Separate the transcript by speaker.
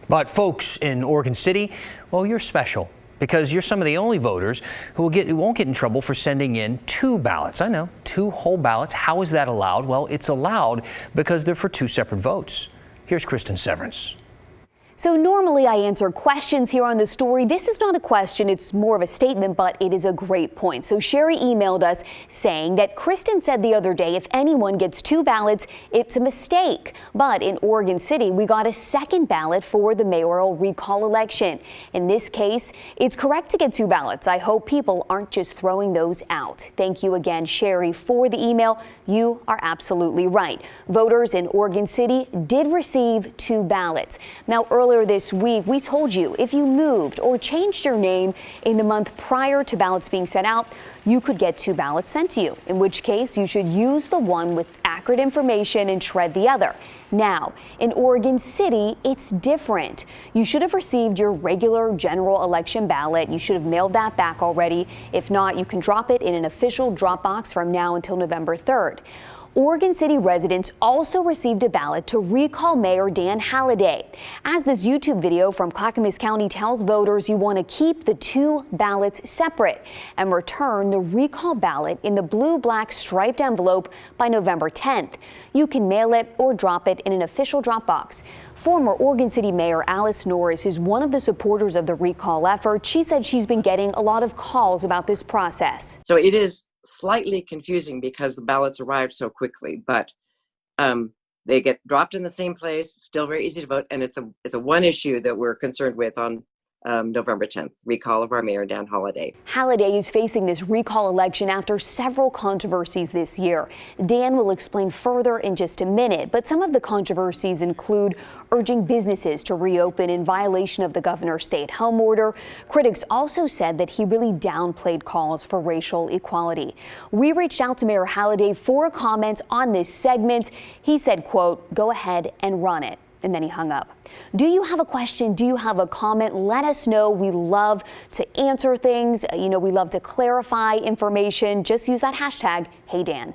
Speaker 1: But folks in Oregon City, well, you're special because you're some of the only voters who won't get in trouble for sending in 2 ballots. I know, 2 whole ballots. How is that allowed? Well, it's allowed because they're for 2 separate votes. Here's Kristen Severance.
Speaker 2: So normally I answer questions here on The Story. This is not a question, it's more of a statement, but it is a great point. So Sherry emailed us saying that Kristen said the other day if anyone gets 2 ballots, it's a mistake. But in Oregon City, we got a second ballot for the mayoral recall election. In this case, it's correct to get 2 ballots. I hope people aren't just throwing those out. Thank you again, Sherry, for the email. You are absolutely right. Voters in Oregon City did receive 2 ballots. Now, earlier this week, we told you if you moved or changed your name in the month prior to ballots being sent out, you could get 2 ballots sent to you, in which case you should use the one with accurate information and shred the other. Now, in Oregon City, it's different. You should have received your regular general election ballot. You should have mailed that back already. If not, you can drop it in an official drop box from now until November 3rd. Oregon City residents also received a ballot to recall Mayor Dan Halliday. As this YouTube video from Clackamas County tells voters, you want to keep the 2 ballots separate and return the recall ballot in the blue-black striped envelope by November 10th. You can mail it or drop it in an official drop box. Former Oregon City Mayor Alice Norris is one of the supporters of the recall effort. She said she's been getting a lot of calls about this process.
Speaker 3: So it is slightly confusing because the ballots arrived so quickly, but they get dropped in the same place, still very easy to vote, and it's a one issue that we're concerned with on November 10th, recall of our mayor, Dan Halliday.
Speaker 2: Halliday is facing this recall election after several controversies this year. Dan will explain further in just a minute, but some of the controversies include urging businesses to reopen in violation of the governor's stay-at-home order. Critics also said that he really downplayed calls for racial equality. We reached out to Mayor Halliday for a comment on this segment. He said, quote, "Go ahead and run it." And then he hung up. Do you have a question? Do you have a comment? Let us know. We love to answer things. We love to clarify information. Just use that hashtag, HeyDan.